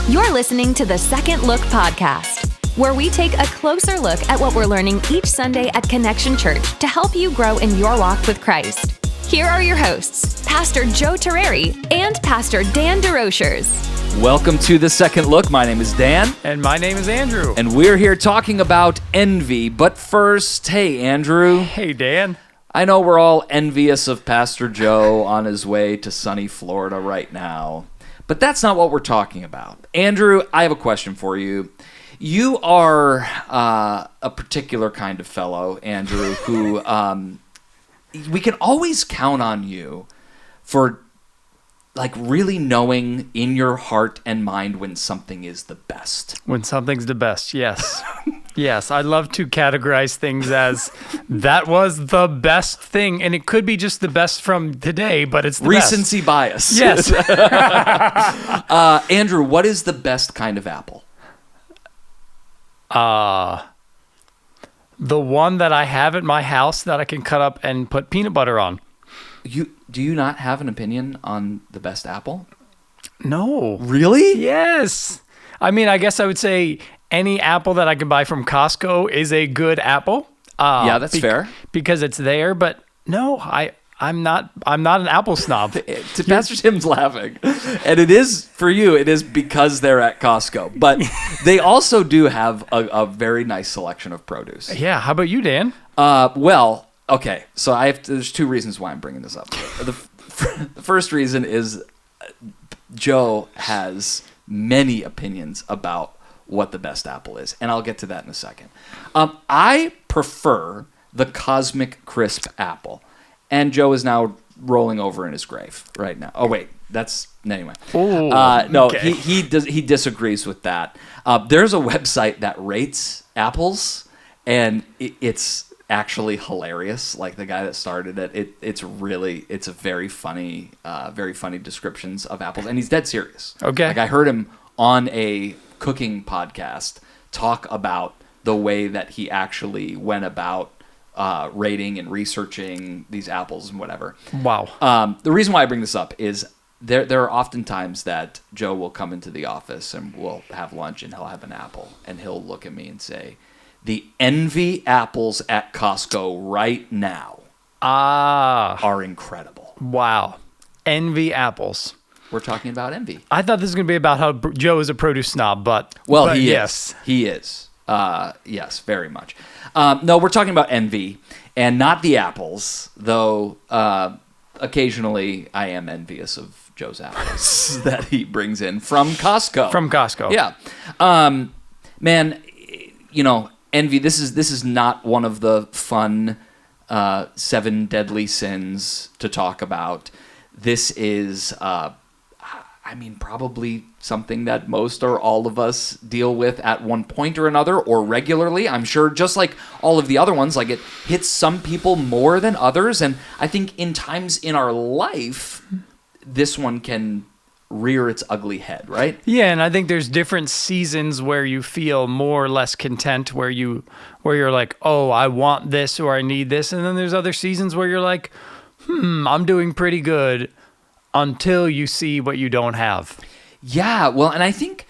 You're listening to the Second Look Podcast, where we take a closer look at what we're learning each Sunday at Connection Church to help you grow in your walk with Christ. Here are your hosts, Pastor Joe Terreri and Pastor Dan DeRochers. Welcome to The Second Look. My name is Dan. And my name is Andrew. And we're here talking about envy. But first, hey, Andrew. Hey, Dan. I know we're all envious of Pastor Joe on his way to sunny Florida right now. But that's not what we're talking about. Andrew, I have a question for you. You are a particular kind of fellow, Andrew, who we can always count on you for really knowing in your heart and mind when something is the best. When something's the best, yes. Yes, I love to categorize things as that was the best thing. And it could be just the best from today, but it's the Recency bias. Yes. Andrew, what is the best kind of apple? The one that I have at my house that I can cut up and put peanut butter on. Do you not have an opinion on the best apple? No. Really? Yes. I mean, I guess I would say any apple that I can buy from Costco is a good apple. Yeah, that's fair. Because it's there, but no, I'm not an apple snob. Pastor Tim's laughing. And it is, for you, it is because they're at Costco. But they also do have a very nice selection of produce. Yeah, how about you, Dan? Well, okay, so there's two reasons why I'm bringing this up. The first reason is Joe has many opinions about what the best apple is, and I'll get to that in a second. I prefer the Cosmic Crisp apple, and Joe is now rolling over in his grave right now. Oh wait, anyway. Ooh, no, okay. he disagrees with that. There's a website that rates apples, and it's actually hilarious. Like the guy that started it, it's a very funny descriptions of apples, and he's dead serious. Okay. Like I heard him on a cooking podcast talk about the way that he actually went about rating and researching these apples and whatever. Wow. The reason why I bring this up is there are often times that Joe will come into the office and we'll have lunch and he'll have an apple and he'll look at me and say, "The envy apples at Costco right now are incredible." Wow. Envy apples. We're talking about envy. I thought this was going to be about how Joe is a produce snob, but he yes. is. He is. Yes, very much. No, we're talking about envy and not the apples, though occasionally I am envious of Joe's apples that he brings in from Costco. From Costco. Yeah. Man, envy, this is not one of the fun 7 deadly sins to talk about. This is probably something that most or all of us deal with at one point or another, or regularly. I'm sure, just like all of the other ones, like it hits some people more than others. And I think in times in our life, this one can rear its ugly head, right? Yeah, and I think there's different seasons where you feel more or less content, where you're like, oh, I want this or I need this. And then there's other seasons where you're like, I'm doing pretty good, until you see what you don't have. Yeah, well, and I think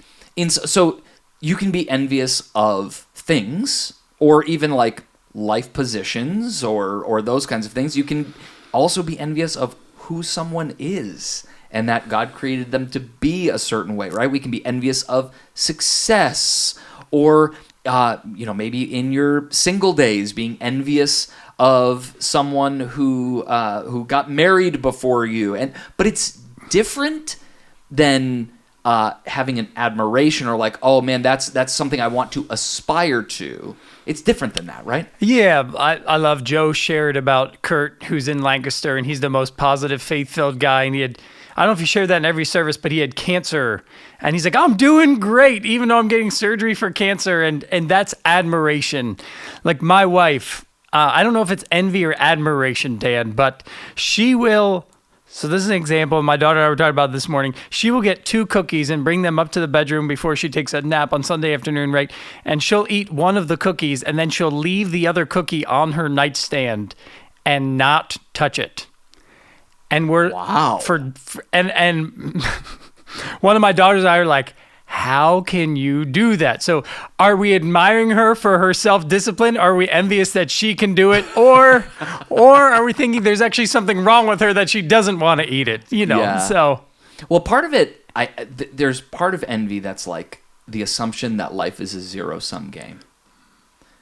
so you can be envious of things, or even like life positions, or those kinds of things. You can also be envious of who someone is, and that God created them to be a certain way, right? We can be envious of success, or maybe in your single days, being envious of someone who got married before you, but it's different than having an admiration or like, oh man, that's something I want to aspire to. It's different than that, right? Yeah, I love Joe shared about Kurt, who's in Lancaster, and he's the most positive, faith-filled guy, and I don't know if he shared that in every service, but he had cancer, and he's like, I'm doing great, even though I'm getting surgery for cancer, and that's admiration. Like my wife, I don't know if it's envy or admiration, Dan, but she will. So this is an example my daughter and I were talking about this morning. She will get 2 cookies and bring them up to the bedroom before she takes a nap on Sunday afternoon, right? And she'll eat one of the cookies, and then she'll leave the other cookie on her nightstand and not touch it. And we're wow. And one of my daughters and I are like, how can you do that? So are we admiring her for her self-discipline? Are we envious that she can do it? Or are we thinking there's actually something wrong with her that she doesn't want to eat it? Yeah. So. Well, part of it, there's part of envy that's like the assumption that life is a zero-sum game,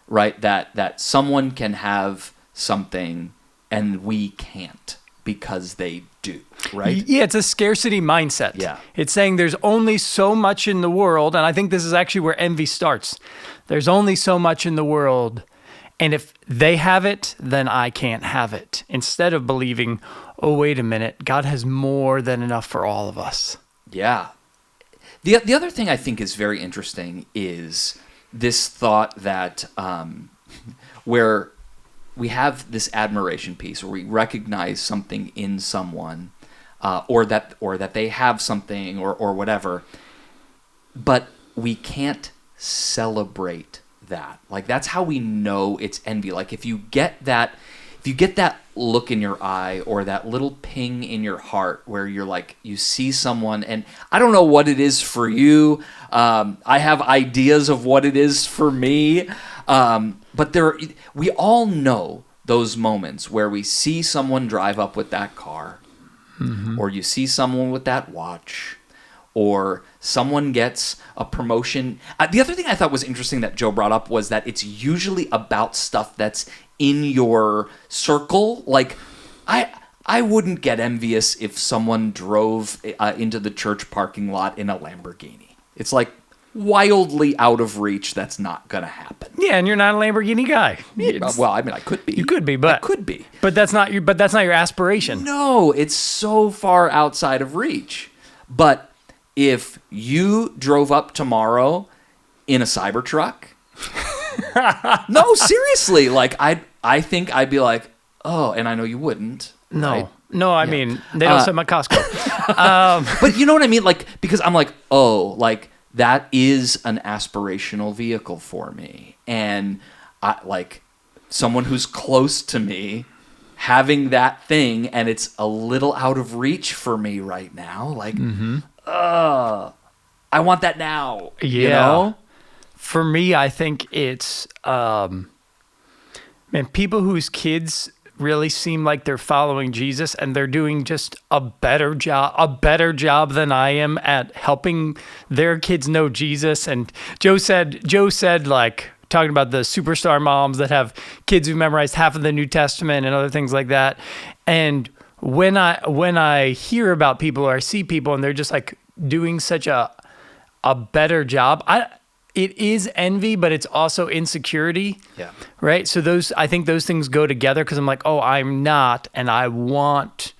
right? That someone can have something and we can't because they do, right? Yeah, it's a scarcity mindset. Yeah. It's saying there's only so much in the world, and I think this is actually where envy starts. There's only so much in the world, and if they have it, then I can't have it. Instead of believing, oh, wait a minute, God has more than enough for all of us. Yeah. The other thing I think is very interesting is this thought that where we have this admiration piece, where we recognize something in someone, or that they have something, or whatever, but we can't celebrate that. Like, that's how we know it's envy. Like, if you get that look in your eye, or that little ping in your heart where you're like, you see someone, and I don't know what it is for you. I have ideas of what it is for me. But we all know those moments where we see someone drive up with that car, or you see someone with that watch, or someone gets a promotion. The other thing I thought was interesting that Joe brought up was that it's usually about stuff that's in your circle. Like, I wouldn't get envious if someone drove into the church parking lot in a Lamborghini. It's like, wildly out of reach. That's not gonna happen. Yeah, and you're not a Lamborghini guy. Well, I mean, I could be. You could be, but I could be. But that's not your aspiration. No, it's so far outside of reach. But if you drove up tomorrow in a Cybertruck, no, seriously, like I think I'd be like, oh, and I know you wouldn't. No. Right? No, I mean, they don't sell them at Costco. But you know what I mean? Like, because I'm like, oh, like, that is an aspirational vehicle for me. And I like someone who's close to me having that thing, and it's a little out of reach for me right now. Like, I want that now. Yeah. You know? For me, I think it's people whose kids really seem like they're following Jesus, and they're doing just a better job than I am at helping their kids know Jesus. And Joe said like, talking about the superstar moms that have kids who memorized half of the New Testament and other things like that. And when I hear about people, or I see people and they're just like doing such a better job, it is envy, but it's also insecurity. Yeah. Right. So I think those things go together, because I'm like, oh, I'm not, and I want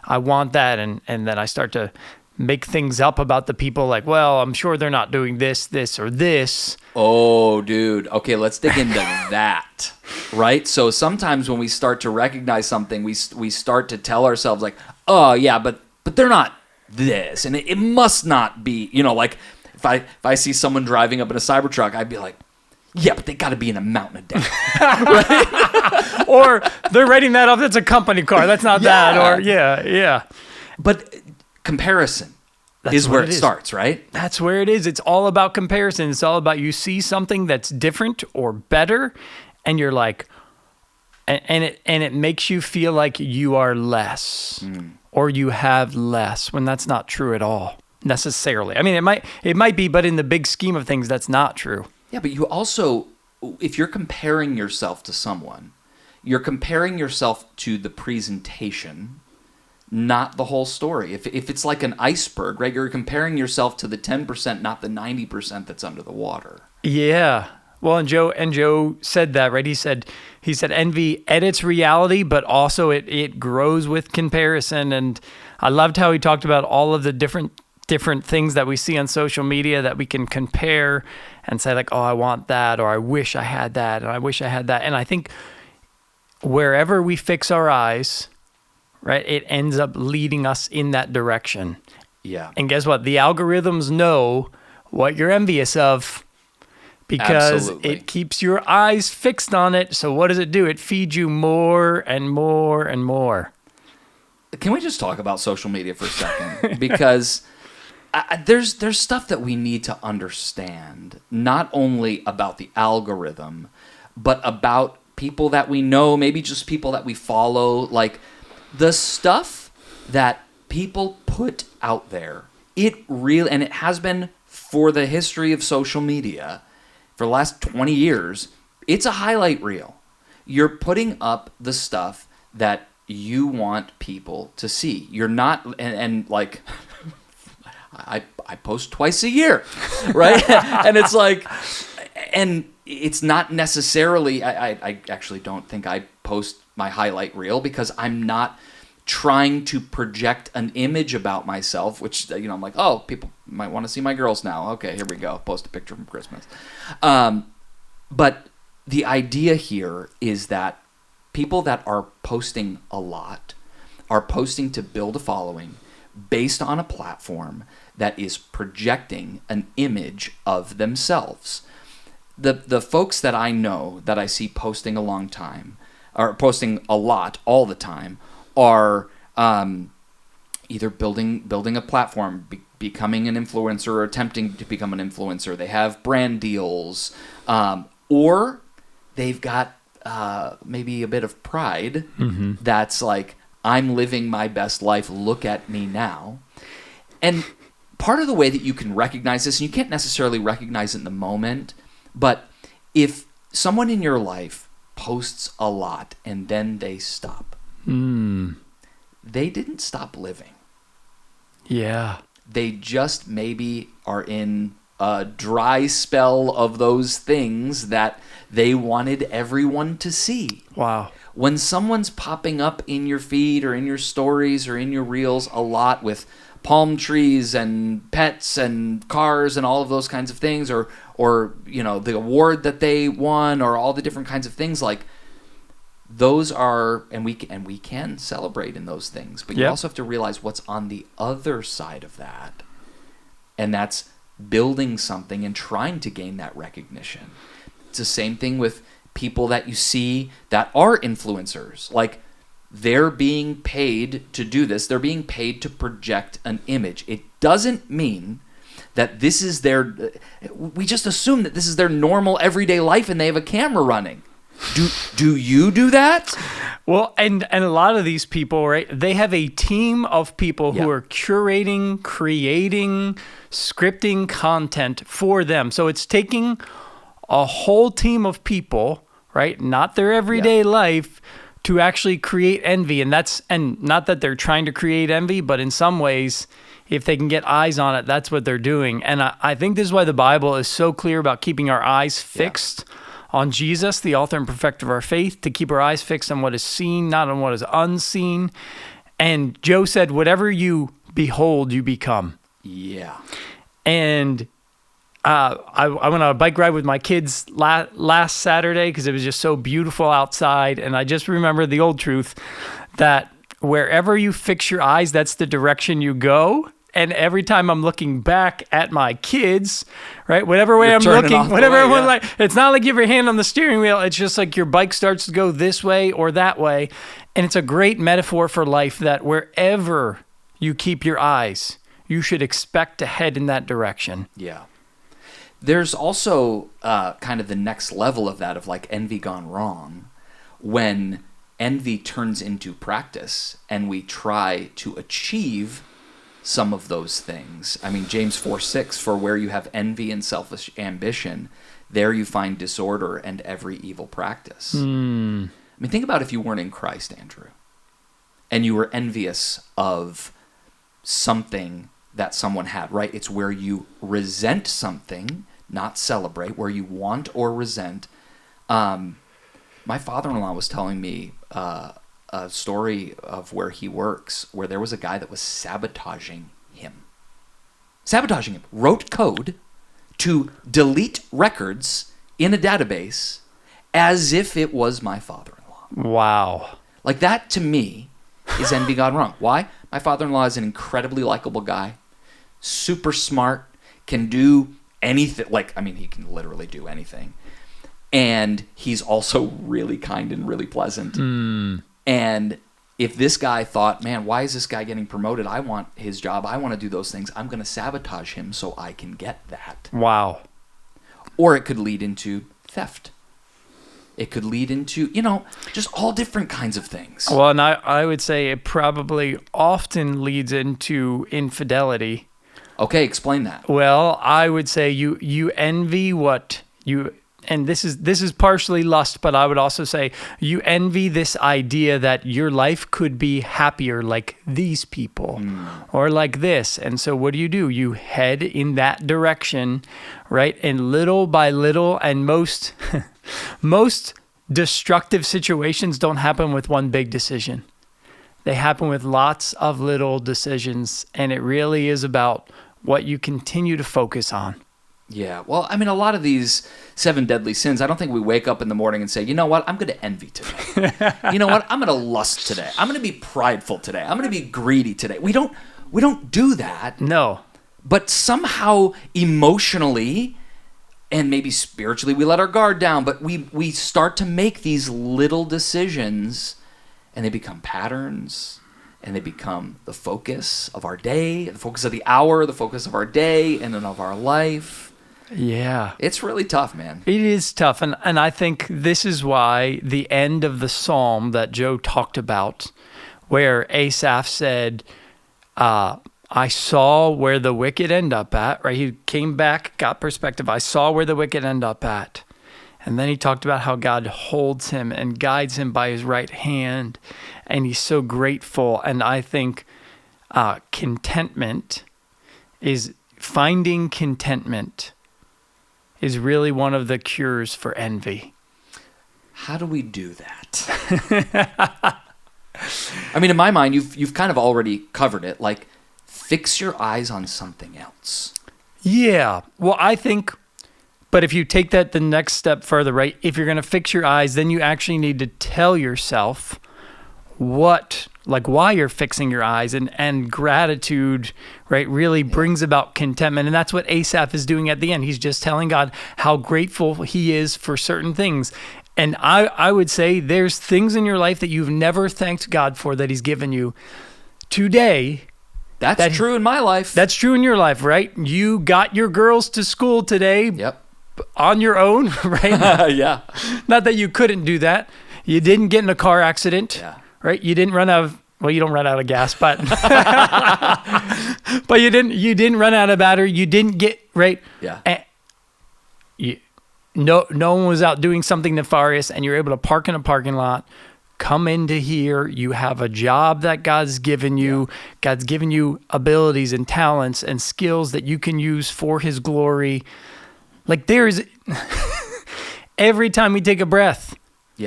that, and then I start to make things up about the people. Like, well, I'm sure they're not doing this, or this. Oh, dude. Okay, let's dig into that. Right. So sometimes when we start to recognize something, we start to tell ourselves like, oh yeah, but they're not this, and it must not be. You know, like. If I see someone driving up in a Cybertruck, I'd be like, yeah, but they got to be in a mountain of debt. Right? Or they're writing that off. That's a company car. That's not that. Or yeah. But comparison is where it starts, right? That's where it is. It's all about comparison. It's all about, you see something that's different or better, and you're like, and it makes you feel like you are less, or you have less, when that's not true at all. Necessarily. I mean, it might be, but in the big scheme of things, that's not true. Yeah, but you also, if you're comparing yourself to someone, you're comparing yourself to the presentation, not the whole story. If it's like an iceberg, right? You're comparing yourself to the 10%, not the 90% that's under the water. Yeah. Well, and Joe said that, right? He said envy edits reality, but also it grows with comparison. And I loved how he talked about all of the different things that we see on social media that we can compare and say like, oh, I want that, or I wish I had that, and I wish I had that. And I think wherever we fix our eyes, right, it ends up leading us in that direction. Yeah. And guess what? The algorithms know what you're envious of, because it keeps your eyes fixed on it. So what does it do? It feeds you more and more and more. Can we just talk about social media for a second? Because there's stuff that we need to understand, not only about the algorithm, but about people that we know, maybe just people that we follow. Like, the stuff that people put out there, it really, and it has been for the history of social media for the last 20 years, it's a highlight reel. You're putting up the stuff that you want people to see. You're not, and like, I post twice a year, right? And it's like, and it's not necessarily, I actually don't think I post my highlight reel because I'm not trying to project an image about myself, which, you know, I'm like, oh, people might want to see my girls now. Okay, here we go. Post a picture from Christmas. But the idea here is that people that are posting a lot are posting to build a following based on a platform that is projecting an image of themselves. The folks that I know that I see posting a long time, or posting a lot all the time, are either building a platform, becoming an influencer, or attempting to become an influencer. They have brand deals, or they've got maybe a bit of pride that's like, I'm living my best life, look at me now. And part of the way that you can recognize this, and you can't necessarily recognize it in the moment, but if someone in your life posts a lot and then they stop, they didn't stop living. Yeah. They just maybe are in a dry spell of those things that they wanted everyone to see. Wow. When someone's popping up in your feed or in your stories or in your reels a lot with palm trees and pets and cars and all of those kinds of things, or you know, the award that they won, or all the different kinds of things, like, those are, and we can celebrate in those things, but you also have to realize what's on the other side of that, and that's building something and trying to gain that recognition. It's the same thing with people that you see that are influencers. Like, they're being paid to do this. They're being paid to project an image. It doesn't mean that this is their, we just assume that this is their normal everyday life and they have a camera running. Do you do that? Well, and a lot of these people, right, they have a team of people who are curating, creating, scripting content for them. So it's taking a whole team of people, right, not their everyday life, to actually create envy. And not that they're trying to create envy, but in some ways, if they can get eyes on it, that's what they're doing. And I think this is why the Bible is so clear about keeping our eyes fixed on Jesus, the author and perfecter of our faith, to keep our eyes fixed on what is seen, not on what is unseen. And Joe said, whatever you behold, you become. Yeah. And I went on a bike ride with my kids last Saturday because it was just so beautiful outside. And I just remember the old truth that wherever you fix your eyes, that's the direction you go. And every time I'm looking back at my kids, right, whatever way I'm looking, whatever way, like, it's not like you have your hand on the steering wheel. It's just like your bike starts to go this way or that way. And it's a great metaphor for life that wherever you keep your eyes, you should expect to head in that direction. Yeah. There's also kind of the next level of that, of like envy gone wrong, when envy turns into practice and we try to achieve some of those things. I mean, James 4:6, for where you have envy and selfish ambition, there you find disorder and every evil practice. I mean, think about if you weren't in Christ, Andrew, and you were envious of something that someone had, right? It's where you resent something, not celebrate, where you want or resent. My father-in-law was telling me a story of where he works, where there was a guy that was sabotaging him, wrote code to delete records in a database as if it was my father-in-law. Wow. Like, that to me is envy gone wrong. Why? My father-in-law is an incredibly likable guy, super smart, can do anything. Like, I mean, he can literally do anything. And he's also really kind and really pleasant. And if this guy thought, man, why is this guy getting promoted? I want his job. I want to do those things. I'm going to sabotage him so I can get that. Wow. Or it could lead into theft. It could lead into, just all different kinds of things. Well, and I would say it probably often leads into infidelity. Okay, explain that. Well, I would say you envy what you, and this is partially lust, but I would also say you envy this idea that your life could be happier like these people or like this. And so what do? You head in that direction, right? And little by little, and most destructive situations don't happen with one big decision. They happen with lots of little decisions, and it really is about what you continue to focus on. Yeah, well, I mean, a lot of these 7 deadly sins, I don't think we wake up in the morning and say, you know what, I'm going to envy today. You know what, I'm going to lust today. I'm going to be prideful today. I'm going to be greedy today. We don't do that. No. But somehow emotionally and maybe spiritually we let our guard down, but we start to make these little decisions, and they become patterns. And they become the focus of our day, the focus of the hour, the focus of our day, and then of our life. Yeah. It's really tough, man. It is tough. And I think this is why the end of the psalm that Joe talked about, where Asaph said, I saw where the wicked end up at, right? He came back, got perspective. I saw where the wicked end up at. And then he talked about how God holds him and guides him by his right hand. And he's so grateful. And I think contentment is really one of the cures for envy. How do we do that? I mean, in my mind, you've kind of already covered it. Like, fix your eyes on something else. Yeah. Well, I think... But if you take that the next step further, right? If you're going to fix your eyes, then you actually need to tell yourself why you're fixing your eyes, and gratitude, right, really brings about contentment. And that's what Asaph is doing at the end. He's just telling God how grateful he is for certain things. And I would say there's things in your life that you've never thanked God for that he's given you today. That's true in my life. That's true in your life, right? You got your girls to school today. Yep. On your own, right? Yeah. Not that you couldn't do that. You didn't get in a car accident, right? You didn't run out of, well, you don't run out of gas, but but you didn't run out of battery. You didn't get, right? Yeah. No one was out doing something nefarious, and you're able to park in a parking lot, come into here. You have a job that God's given you. God's given you abilities and talents and skills that you can use for his glory. Like there's every time we take a breath,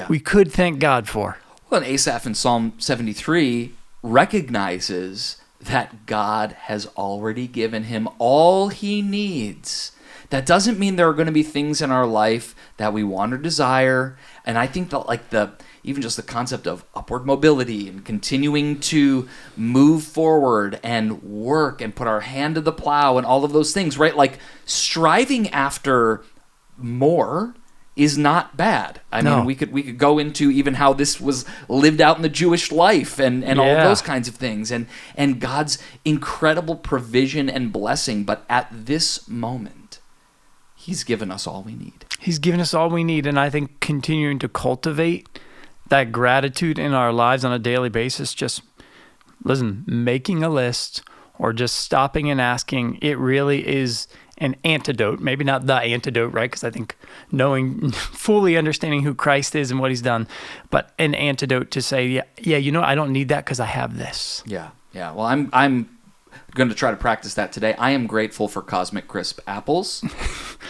we could thank God for. Well, and Asaph in Psalm 73 recognizes that God has already given him all he needs. That doesn't mean there are going to be things in our life that we want or desire. And I think that even just the concept of upward mobility and continuing to move forward and work and put our hand to the plow and all of those things, right? Like striving after more is not bad. I mean, we could go into even how this was lived out in the Jewish life and all of those kinds of things and God's incredible provision and blessing. But at this moment, he's given us all we need. He's given us all we need. And I think continuing to cultivate that gratitude in our lives on a daily basis, just making a list or just stopping and asking, it really is an antidote. Maybe not the antidote, right? Because I think fully understanding who Christ is and what he's done, but an antidote to say, I don't need that because I have this. Yeah. Well, I'm going to try to practice that today. I am grateful for Cosmic Crisp apples,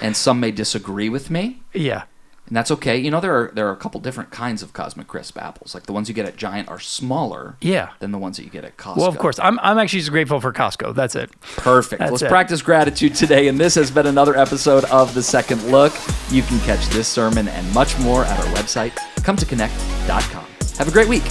and some may disagree with me. Yeah. And that's okay. There are a couple different kinds of Cosmic Crisp apples. Like the ones you get at Giant are smaller than the ones that you get at Costco. Well, of course. I'm actually just grateful for Costco. That's it. Perfect. Let's practice gratitude today. And this has been another episode of The Second Look. You can catch this sermon and much more at our website, cometoconnect.com. Have a great week.